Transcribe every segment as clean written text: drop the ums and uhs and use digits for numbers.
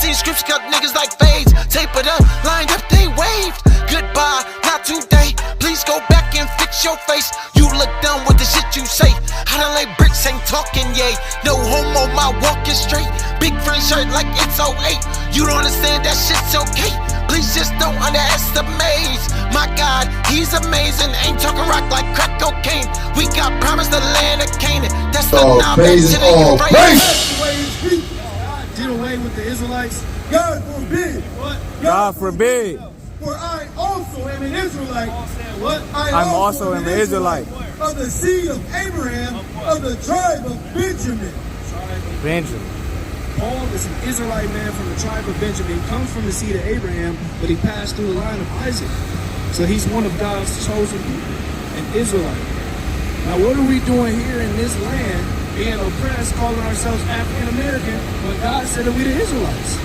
seen scripts cut niggas like fades. Tape it up, lined up, they waved. Goodbye, not today. Please go back and fix your face. You look dumb with the shit you say. I done lay bricks, ain't talking, yay. No homo, my walk is straight. Big friend shirt like it's 08. You don't understand that shit's okay. Please just don't underestimate. My God, he's amazing. Ain't talking rock like crack cocaine. We got promised the land of Canaan. That's the knowledge to the Euphrates. Did away with the Israelites. God forbid. What? God forbid. For I also am an Israelite. What? I'm also an Israelite. Of the seed of Abraham, of the tribe of Benjamin. Benjamin. Paul is an Israelite man from the tribe of Benjamin. He comes from the seed of Abraham, but he passed through the line of Isaac. So he's one of God's chosen people, an Israelite. Now what are we doing here in this land, being oppressed, calling ourselves African American, when God said that we the Israelites?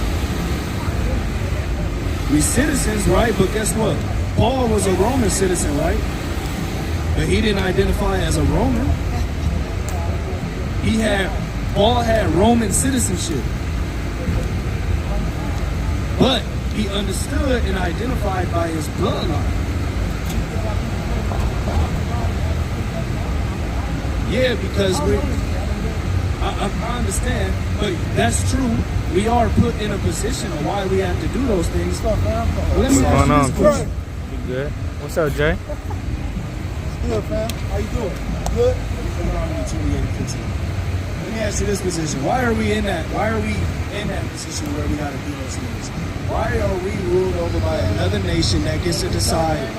We citizens, right? But guess what? Paul was a Roman citizen, right? But he didn't identify as a Roman. Paul had Roman citizenship. But he understood and identified by his bloodline. Yeah, because I understand, but that's true. We are put in a position of why we have to do those things. Let me ask you this question. You good? What's up, Jay? Good, fam. How you doing? Good? Let me ask you this position. Why are we in that position where we gotta do those things? Why are we ruled over by another nation that gets to decide?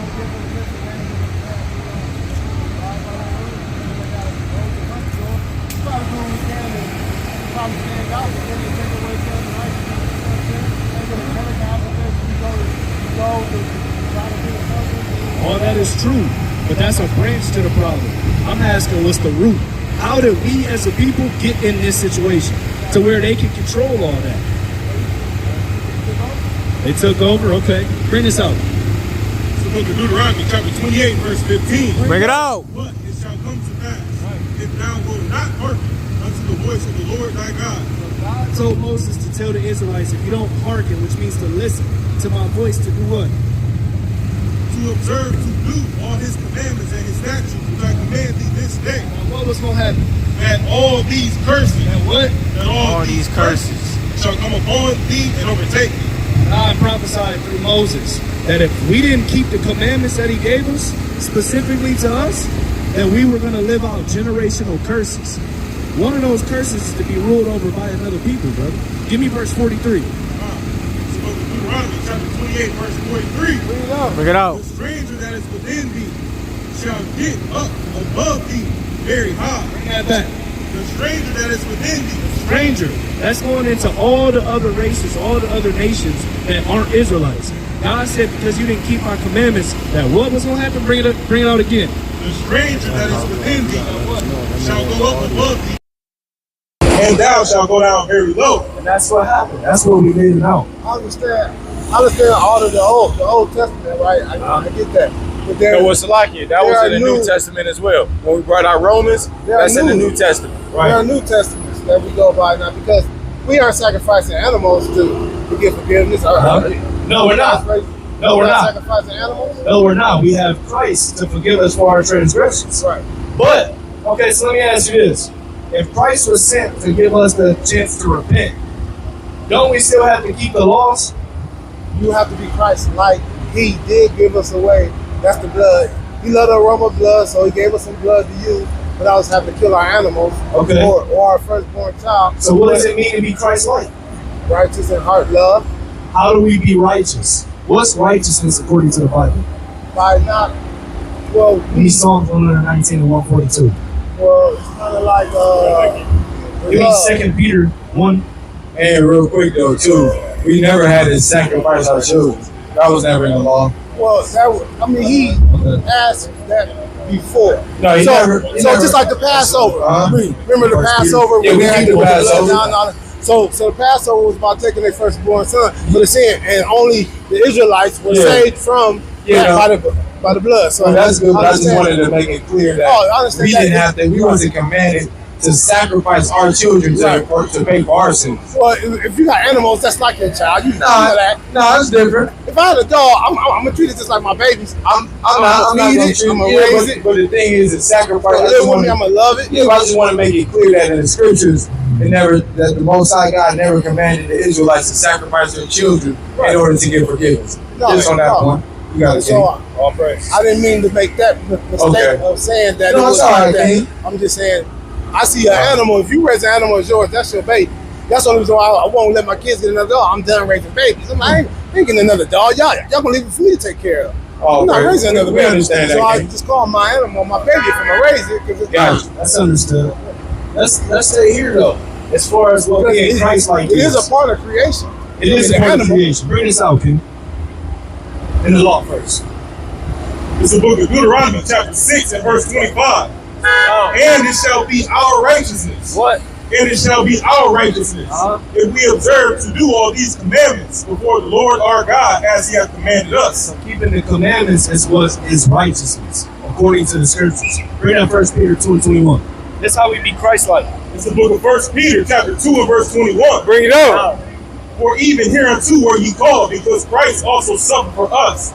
All that is true, but that's a branch to the problem. I'm asking, what's the root? How did we as a people get in this situation to where they can control all that? They took over, okay. Bring this out. It's the book of Deuteronomy, chapter 28, verse 15. Bring it out. But it shall come to pass, if thou wilt not hearken unto the voice of the Lord thy God. God told Moses to tell the Israelites, if you don't hearken, which means to listen to my voice, to do what? To observe, to do all his commandments and his statutes, which I command thee this day. And what was going to happen? That all these curses, And what? that all these curses shall come upon thee and overtake thee. God prophesied through Moses that if we didn't keep the commandments that he gave us, specifically to us, that we were going to live out generational curses. One of those curses is to be ruled over by another people, brother. Give me verse 43. It's the book of Deuteronomy, chapter 28, verse 43. Bring it out. The stranger that is within thee shall get up above thee very high. Bring that back. The stranger that is within thee. Stranger. That's going into all the other races, all the other nations that aren't Israelites. God said, because you didn't keep my commandments, that what was going to happen? Bring it out again. The stranger that is within thee shall go up above thee, and thou shalt go down very low. And that's what happened. That's what we made it out. I understand all of the Old Testament, right? I get that. But You know what's like it? That was in the New Testament as well. When we brought out Romans, that's in the New Testament. Right. There are New Testaments that we go by now because we aren't sacrificing animals to get forgiveness. No, we're not. No, we're not. Sacrificing animals? No, we're not. We have Christ to forgive us for our transgressions. Right. But, okay, so let me ask you this. If Christ was sent to give us the chance to repent, don't we still have to keep the laws? You have to be Christ-like. He did give us away. That's the blood. He loved the aroma of blood, so he gave us some blood to use without us having to kill our animals or our firstborn child. So what does it mean to be Christ-like? Righteous in heart, love. How do we be righteous? What's righteousness according to the Bible? By not, well, Give me Psalms 119 and 142. well, it's kind of like, Give me 2 Peter 1. And real quick though, too, we never had to sacrifice our children. That was never in the law. well, he asked that before. No, he never. So just like the Passover. Remember the First Passover? Peter. Yeah, we they had keep the to put Passover. blood down. So the Passover was about taking their firstborn son, but it's saying, and only the Israelites were saved from by the blood. So Well, that's good, but I just understand. wanted to make it clear that I understand we that. didn't have to. We wasn't commanded to sacrifice our children to pay for our sins. Well, if you got animals, that's like your child. You know that. Nah, it's different. If I had a dog, I'm gonna treat it just like my babies. I'm not gonna treat it. raise it. But the thing is, the sacrifice. I'm gonna love it. Yeah, I just want to make it clear that in the scriptures, that the Most High God never commanded the Israelites to sacrifice their children in order to get forgiveness. Just on that point, you got to say. All praise. I didn't mean to make that mistake of saying that. No, it was it's all right, that. I'm just saying, I see an animal. If you raise an animal as yours, that's your baby. That's the only reason why I won't let my kids get another dog. I'm done raising babies. I'm like, I ain't getting another dog. Y'all gonna leave it for me to take care of. I'm not raising another baby. Understand so that, I just call my animal my baby if I'm gonna raise it. Cause it's gotcha. That's understood. Let's stay here though. As far as what being Christ-like it is a part of creation. It is a part of creation. Bring this out, King. In the law first. It's the book of Deuteronomy, chapter 6 and verse 25. And it shall be our righteousness. What? And it shall be our righteousness if we observe to do all these commandments before the Lord our God as he hath commanded us. So keeping the commandments is righteousness, according to the scriptures. Bring out 1 Peter 2 and 21. That's how we be Christ-like. It's the book of 1 Peter, chapter 2 and verse 21. Bring it out. For even hereunto were ye called, because Christ also suffered for us,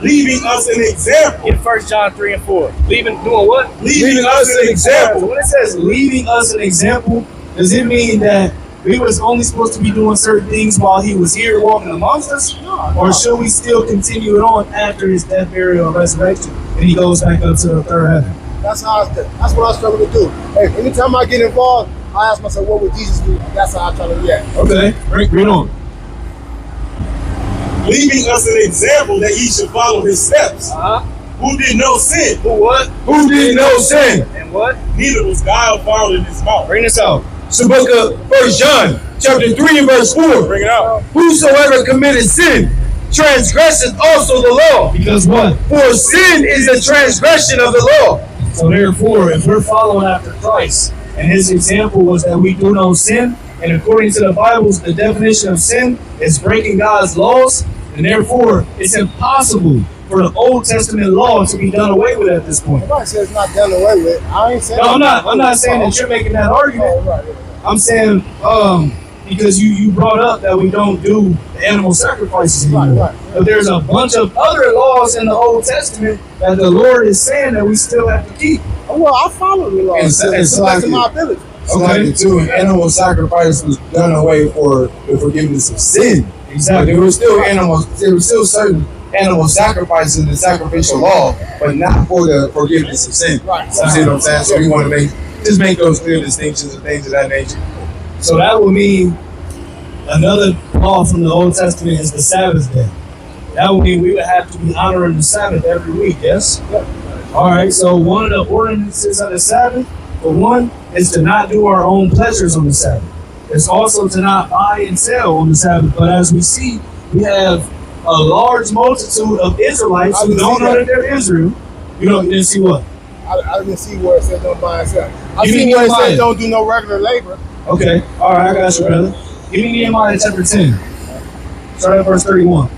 leaving us an example. In 1 John 3 and 4. Doing what? Leaving us an example. When it says leaving us an example, does it mean that we was only supposed to be doing certain things while he was here walking amongst us? Or should we still continue it on after his death, burial, and resurrection, and he goes back up to the third heaven? That's what I struggle to do. Hey, anytime I get involved, I ask myself, what would Jesus do? That's how I try to react. Okay, read on. Leaving us an example that ye should follow his steps. Who did no sin? Who did no sin? And what? Neither was guile found in his mouth. Bring this out. It's the book of 1 John, chapter 3 and verse 4. Bring it out. Whosoever committed sin transgresseth also the law. Because what? For sin is the transgression of the law. So therefore, if we're following after Christ, and his example was that we do no sin, and according to the Bible, the definition of sin is breaking God's laws, and therefore it's impossible for the Old Testament law to be done away with at this point. Nobody says it's not done away with. I ain't saying. No, I'm not saying that you're making that argument. I'm saying because you brought up that we don't do the animal sacrifices anymore. But there's a bunch of other laws in the Old Testament that the Lord is saying that we still have to keep. Well, I follow the law. It's to my ability. Okay, too. Animal sacrifice was done away for the forgiveness of sin. Exactly. But there were still animals. There were still certain animal sacrifices in the sacrificial law, but not for the forgiveness of sin. Right. You see what I'm saying? So we want to make those clear distinctions and things of that nature. So that would mean another law from the Old Testament is the Sabbath day. That would mean we would have to be honoring the Sabbath every week. Yes. All right. So one of the ordinances of the Sabbath, for one, is to not do our own pleasures on the Sabbath. It's also to not buy and sell on the Sabbath. But as we see, we have a large multitude of Israelites who don't know that they're Israel. You didn't see what? I didn't see where it says don't buy and sell. I see where it says don't do no regular labor. Okay. All right, I got you, brother. Give me Nehemiah chapter 10. Start at verse 31.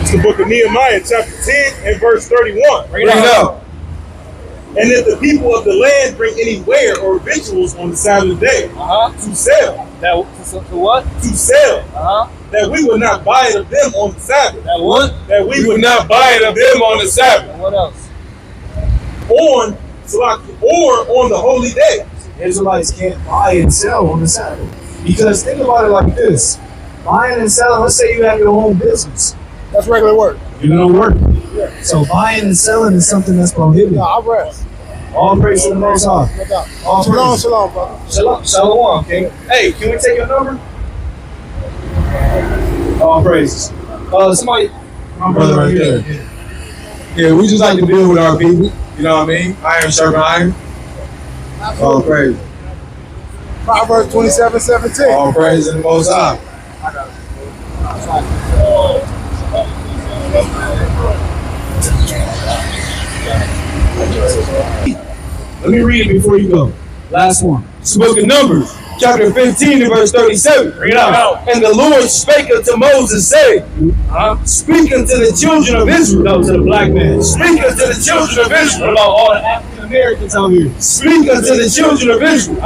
It's the book of Nehemiah, chapter 10 and verse 31. Bring it out. And if the people of the land bring any ware or victuals on the Sabbath day to sell. To what? To sell. That we would not buy it of them on the Sabbath. That what? That we would not buy it of them on the Sabbath. And what else? Or on the holy day. Israelites can't buy and sell on the Sabbath. Because think about it like this. Buying and selling, let's say you have your own business. That's regular work. You don't work. Yeah. So buying and selling is something that's prohibited. No, I rest. All praise to the Most High. No doubt. Shalom, brother. Shalom, King. Hey, can we take your number? All praises. Somebody, my brother right there. Yeah, we just like to deal with our people. You know what I mean? Iron sharpen iron. All praise. Proverbs 27:17. All praise to the Most High. Let me read it before you go. Last one. It's the book of Numbers, chapter 15 and verse 37. Read out. And the Lord spake unto Moses, saying, speak unto the children of Israel. No, to the black man. Speak unto the children of Israel. What about all the African Americans out here? Speak unto the children of Israel.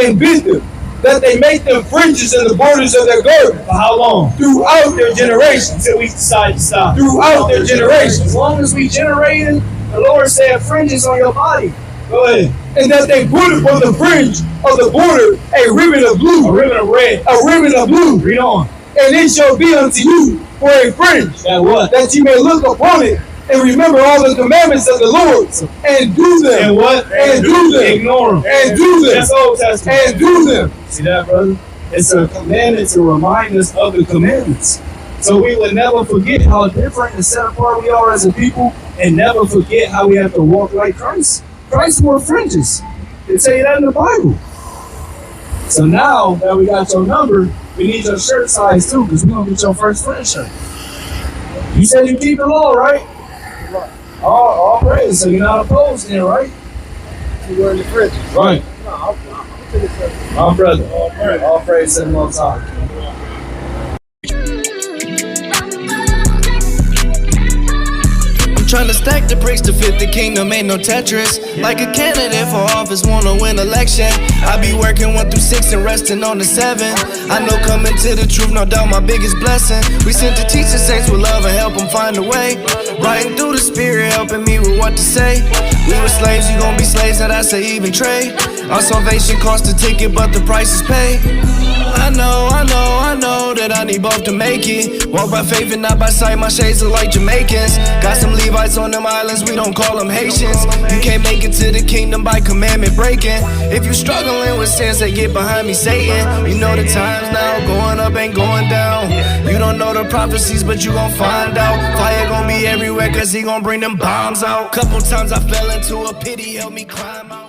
And bid them that they make them fringes in the borders of their garment. For how long? Throughout their generations. Until we decide to stop. Throughout their generations. As long as we generating, the Lord said fringes on your body. Go ahead. And that they put upon the fringe of the border a ribbon of blue. A ribbon of red. A ribbon of blue. Read on. And it shall be unto you for a fringe. That what? That you may look upon it and remember all the commandments of the Lord and do them. And what? And do them. Ignore them. And do them. That's Old Testament. And do them. See that, brother? It's a commandment to remind us of the commandments. So we would never forget how different and set apart we are as a people, and never forget how we have to walk like Christ. Christ wore fringes. They tell you that in the Bible. So now that we got your number, we need your shirt size too, because we're going to get your first fringe shirt. You said you keep the law, right? All praise. So you're not opposed then, right? You wearing the fringes. Right. No, I'm to the fringes. My brother. All praise to the Most High. Trying to stack the bricks to fit the kingdom, ain't no Tetris. Like a candidate for office, wanna win election. I be working 1 through 6 and resting on the 7. I know coming to the truth, no doubt my biggest blessing. We sent to teach the saints with love and help them find a way. Riding through the spirit, helping me with what to say. We were slaves, you gon' be slaves, that I say even trade. Our salvation cost a ticket, but the price is paid. I know that I need both to make it. Walk by faith and not by sight, my shades are like Jamaicans. Got some Levites on them islands, we don't call them Haitians. You can't make it to the kingdom by commandment breaking. If you struggling with sins, they get behind me, Satan. You know the times now, going up ain't going down. You don't know the prophecies, but you gon' find out. Fire gon' be everywhere, cause he gon' bring them bombs out. Couple times I fell into a pit, he helped me climb out.